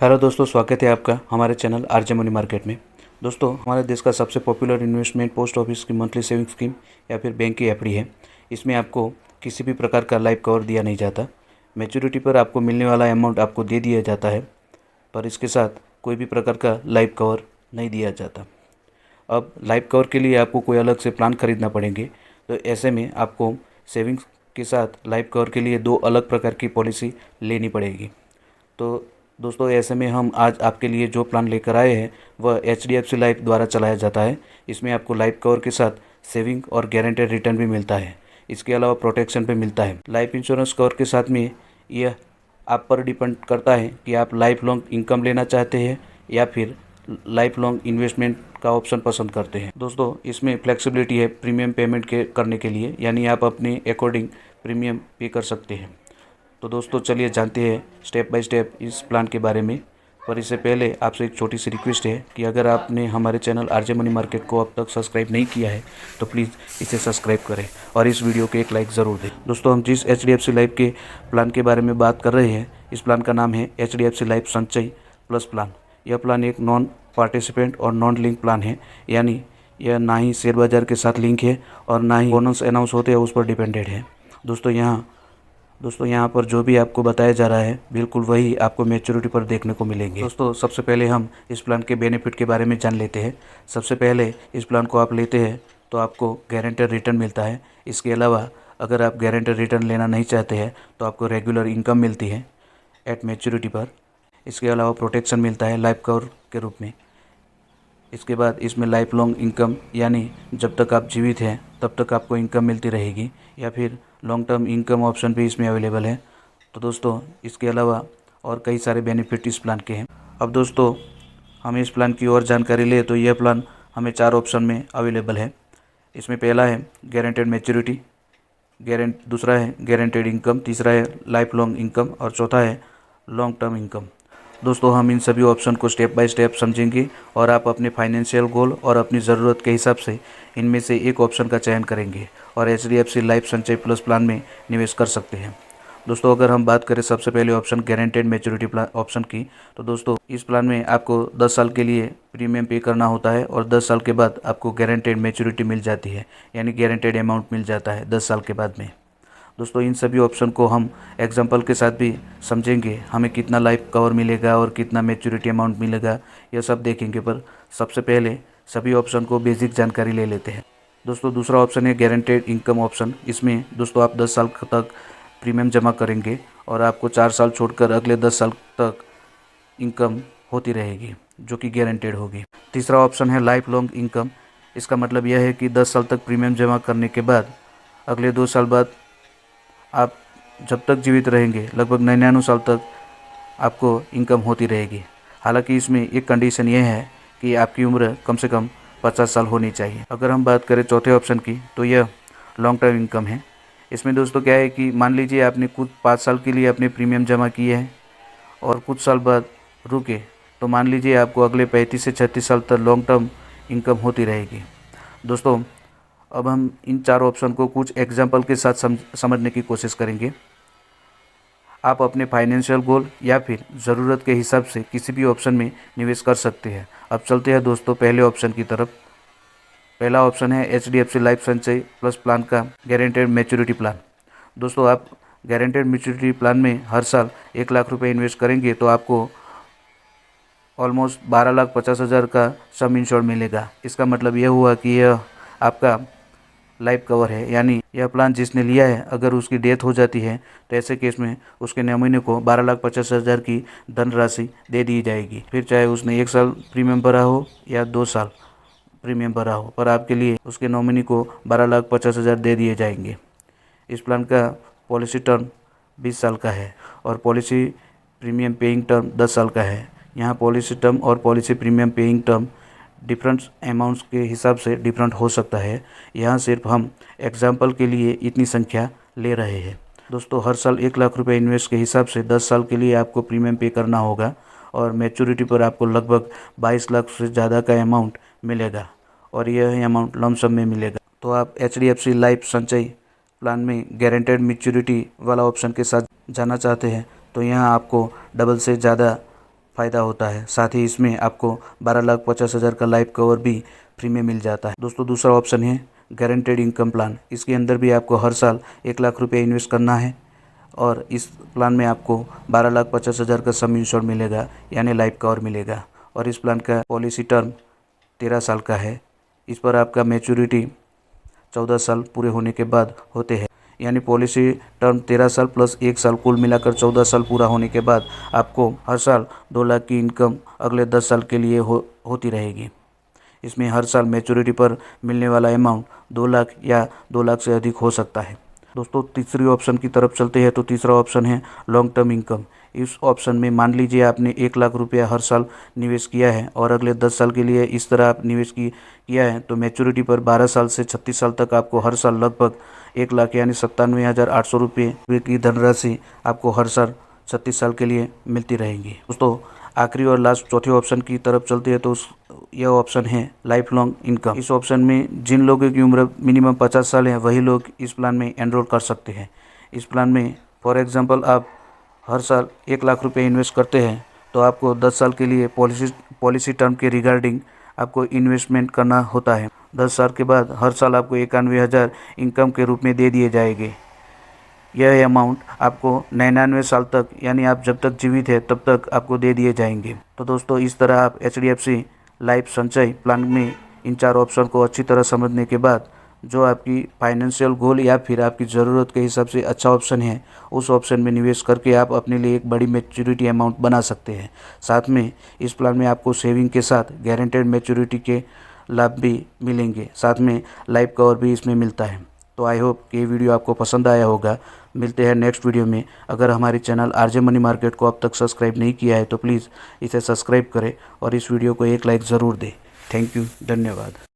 Hello दोस्तों, स्वागत है आपका हमारे चैनल आरजे मनी मार्केट में। दोस्तों, हमारे देश का सबसे पॉपुलर इन्वेस्टमेंट पोस्ट ऑफिस की मंथली सेविंग स्कीम या फिर बैंक की एफडी है। इसमें आपको किसी भी प्रकार का लाइफ कवर दिया नहीं जाता। मैच्योरिटी पर आपको मिलने वाला अमाउंट आपको दे दिया जाता है, पर इसके साथ कोई भी प्रकार का लाइफ कवर नहीं दिया जाता। अब लाइफ कवर के लिए आपको कोई अलग से प्लान खरीदना पड़ेंगे, तो ऐसे में आपको सेविंग्स के साथ लाइफ कवर के लिए दो अलग प्रकार की पॉलिसी लेनी पड़ेगी। तो दोस्तों, ऐसे में हम आज आपके लिए जो प्लान लेकर आए हैं वह HDFC लाइफ द्वारा चलाया जाता है। इसमें आपको लाइफ कवर के साथ सेविंग और गारंटेड रिटर्न भी मिलता है। इसके अलावा प्रोटेक्शन भी मिलता है। लाइफ इंश्योरेंस कवर के साथ में यह आप पर डिपेंड करता है कि आप लाइफ लॉन्ग इनकम लेना चाहते हैं या फिर लाइफ लॉन्ग इन्वेस्टमेंट का ऑप्शन पसंद करते हैं। दोस्तों, इसमें फ्लेक्सिबिलिटी है प्रीमियम पेमेंट करने के लिए, यानी आप अपने अकॉर्डिंग प्रीमियम पे कर सकते हैं। तो दोस्तों, चलिए जानते हैं स्टेप बाय स्टेप इस प्लान के बारे में। पर इससे पहले आपसे एक छोटी सी रिक्वेस्ट है कि अगर आपने हमारे चैनल आरजे मनी मार्केट को अब तक सब्सक्राइब नहीं किया है तो प्लीज़ इसे सब्सक्राइब करें और इस वीडियो को एक लाइक ज़रूर दें। दोस्तों, हम जिस HDFC लाइफ के प्लान के बारे में बात कर रहे हैं, इस प्लान का नाम है HDFC लाइफ संचय प्लस प्लान। यह प्लान एक नॉन पार्टिसिपेंट और नॉन लिंक प्लान है, यानी यह ना ही शेयर बाजार के साथ लिंक है और ना ही बोनस अनाउंस होते हैं उस पर डिपेंडेड है। दोस्तों यहाँ पर जो भी आपको बताया जा रहा है बिल्कुल वही आपको मैच्योरिटी पर देखने को मिलेंगे। दोस्तों, सबसे पहले हम इस प्लान के बेनिफिट के बारे में जान लेते हैं। सबसे पहले इस प्लान को आप लेते हैं तो आपको गारंटेड रिटर्न मिलता है। इसके अलावा अगर आप गारंटेड रिटर्न लेना नहीं चाहते हैं तो आपको रेगुलर इनकम मिलती है एट मैच्योरिटी पर। इसके अलावा प्रोटेक्शन मिलता है लाइफ कवर के रूप में। इसके बाद इसमें लाइफ लॉन्ग इनकम, यानी जब तक आप जीवित हैं तब तक आपको इनकम मिलती रहेगी, या फिर लॉन्ग टर्म इनकम ऑप्शन भी इसमें अवेलेबल है। तो दोस्तों, इसके अलावा और कई सारे बेनिफिट इस प्लान के हैं। अब दोस्तों, हम इस प्लान की और जानकारी लें तो यह प्लान हमें 4 ऑप्शन में अवेलेबल है। इसमें पहला है गारंटेड मैच्योरिटी, दूसरा है गारंटेड इनकम, तीसरा है लाइफ लॉन्ग इनकम और चौथा है लॉन्ग टर्म इनकम। दोस्तों, हम इन सभी ऑप्शन को स्टेप बाय स्टेप समझेंगे और आप अपने फाइनेंशियल गोल और अपनी ज़रूरत के हिसाब से इनमें से एक ऑप्शन का चयन करेंगे और HDFC लाइफ संचय प्लस प्लान में निवेश कर सकते हैं। दोस्तों, अगर हम बात करें सबसे पहले option guaranteed maturity plan option की, तो दोस्तों इस प्लान में आपको 10 साल के लिए प्रीमियम पे करना होता है और 10 साल के बाद आपको गारंटेड मैच्योरिटी मिल जाती है, यानी गारंटेड अमाउंट मिल जाता है 10 साल के बाद में। दोस्तों, इन सभी ऑप्शन को हम एग्जांपल के साथ भी समझेंगे। हमें कितना लाइफ कवर मिलेगा और कितना मैच्योरिटी अमाउंट मिलेगा, यह सब देखेंगे। पर सबसे पहले सभी ऑप्शन को बेसिक जानकारी ले लेते हैं। दोस्तों, दूसरा ऑप्शन है गारंटेड इनकम ऑप्शन। इसमें दोस्तों आप 10 साल तक प्रीमियम जमा करेंगे और आपको 4 साल छोड़कर अगले 10 साल तक इनकम होती रहेगी, जो कि गारंटेड होगी। तीसरा ऑप्शन है लाइफ लॉन्ग इनकम। इसका मतलब यह है कि 10 साल तक प्रीमियम जमा करने के बाद अगले 2 साल बाद आप जब तक जीवित रहेंगे लगभग 99 साल तक आपको इनकम होती रहेगी। हालांकि इसमें एक कंडीशन यह है कि आपकी उम्र कम से कम 50 साल होनी चाहिए। अगर हम बात करें चौथे ऑप्शन की, तो यह लॉन्ग टर्म इनकम है। इसमें दोस्तों क्या है कि मान लीजिए आपने कुछ 5 साल के लिए अपने प्रीमियम जमा किए हैं और कुछ साल बाद रुके, तो मान लीजिए आपको अगले 35 से 36 साल तक लॉन्ग टर्म इनकम होती रहेगी। दोस्तों, अब हम इन 4 ऑप्शन को कुछ एग्जाम्पल के साथ समझने की कोशिश करेंगे। आप अपने फाइनेंशियल गोल या फिर ज़रूरत के हिसाब से किसी भी ऑप्शन में निवेश कर सकते हैं। अब चलते हैं दोस्तों पहले ऑप्शन की तरफ। पहला ऑप्शन है HDFC लाइफ संचय प्लस प्लान का गारंटेड मैच्योरिटी प्लान। दोस्तों, आप गारंटेड मैच्योरिटी प्लान में हर साल 1 लाख रुपये इन्वेस्ट करेंगे तो आपको ऑलमोस्ट 12,50,000 का सम इंश्योर्ड मिलेगा। इसका मतलब यह हुआ कि यह आपका लाइफ कवर है, यानी यह प्लान जिसने लिया है अगर उसकी डेथ हो जाती है तो ऐसे केस में उसके नॉमिनी को 12,50,000 की धनराशि दे दी जाएगी। फिर चाहे उसने 1 साल प्रीमियम भरा हो या 2 साल प्रीमियम भरा हो, पर आपके लिए उसके नॉमिनी को 12,50,000 दे दिए जाएंगे। इस प्लान का पॉलिसी टर्म 20 साल का है और पॉलिसी प्रीमियम पेइंग टर्म 10 साल का है। यहाँ पॉलिसी टर्म और policy premium paying term different amounts के हिसाब से डिफरेंट हो सकता है। यहाँ सिर्फ हम एग्जाम्पल के लिए इतनी संख्या ले रहे हैं। दोस्तों, हर साल 1 लाख रुपए इन्वेस्ट के हिसाब से 10 साल के लिए आपको प्रीमियम पे करना होगा और मैच्योरिटी पर आपको लगभग 22 लाख से ज़्यादा का अमाउंट मिलेगा और यह अमाउंट लमसम में मिलेगा। तो आप HDFC लाइफ संचय प्लान में गारंटेड मैच्योरिटी वाला ऑप्शन के साथ जाना चाहते हैं तो यहाँ आपको डबल से ज़्यादा फ़ायदा होता है। साथ ही इसमें आपको 12,50,000 का लाइफ कवर भी फ्री में मिल जाता है। दोस्तों दूसरा ऑप्शन है गारंटेड इनकम प्लान। इसके अंदर भी आपको हर साल 1 लाख रुपये इन्वेस्ट करना है और इस प्लान में आपको 12,50,000 का सम इंश्योर मिलेगा, यानी लाइफ कवर मिलेगा। और इस प्लान का पॉलिसी टर्म 13 साल का है। इस पर आपका मैच्योरिटी 14 साल पूरे होने के बाद होते हैं, यानी पॉलिसी टर्म 13 साल प्लस 1 साल, कुल मिलाकर 14 साल पूरा होने के बाद आपको हर साल 2 लाख की इनकम अगले 10 साल के लिए होती रहेगी। इसमें हर साल मैच्योरिटी पर मिलने वाला अमाउंट 2 लाख या 2 लाख से अधिक हो सकता है। दोस्तों तीसरी ऑप्शन की तरफ चलते हैं तो तीसरा ऑप्शन है लॉन्ग टर्म इनकम। इस ऑप्शन में मान लीजिए आपने 1 लाख रुपया हर साल निवेश किया है और अगले 10 साल के लिए इस तरह आप निवेश किया है, तो मैच्योरिटी पर 12 साल से 36 साल तक आपको हर साल लगभग 1 लाख यानी 97,800 रुपये की धनराशि आपको हर साल 36 साल के लिए मिलती रहेगी। दोस्तों आखिरी और लास्ट चौथे ऑप्शन की तरफ चलते हैं तो यह ऑप्शन है लाइफ लॉन्ग इनकम। इस ऑप्शन में जिन लोगों की उम्र मिनिमम 50 साल है वही लोग इस प्लान में एनरोल कर सकते हैं। इस प्लान में फॉर एग्जांपल आप हर साल 1 लाख रुपए इन्वेस्ट करते हैं तो आपको 10 साल के लिए पॉलिसी टर्म के रिगार्डिंग आपको इन्वेस्टमेंट करना होता है। 10 साल के बाद हर साल आपको 91,000 इनकम के रूप में दे दिए जाएंगे। यह अमाउंट आपको 99 साल तक, यानी आप जब तक जीवित है तब तक आपको दे दिए जाएंगे। तो दोस्तों इस तरह आप HDFC लाइफ संचय प्लान में इन 4 ऑप्शन को अच्छी तरह समझने के बाद जो आपकी फाइनेंशियल गोल या फिर आपकी ज़रूरत के हिसाब से अच्छा ऑप्शन है, उस ऑप्शन में निवेश करके आप अपने लिए एक बड़ी मैच्योरिटी अमाउंट बना सकते हैं। साथ में इस प्लान में आपको सेविंग के साथ गारंटेड मैच्योरिटी के लाभ भी मिलेंगे, साथ में लाइफ कवर भी इसमें मिलता है। तो आई होप कि ये वीडियो आपको पसंद आया होगा। मिलते हैं नेक्स्ट वीडियो में। अगर हमारे चैनल RJ मनी मार्केट को अब तक सब्सक्राइब नहीं किया है तो प्लीज़ इसे सब्सक्राइब करें और इस वीडियो को एक लाइक ज़रूर दें। थैंक यू, धन्यवाद।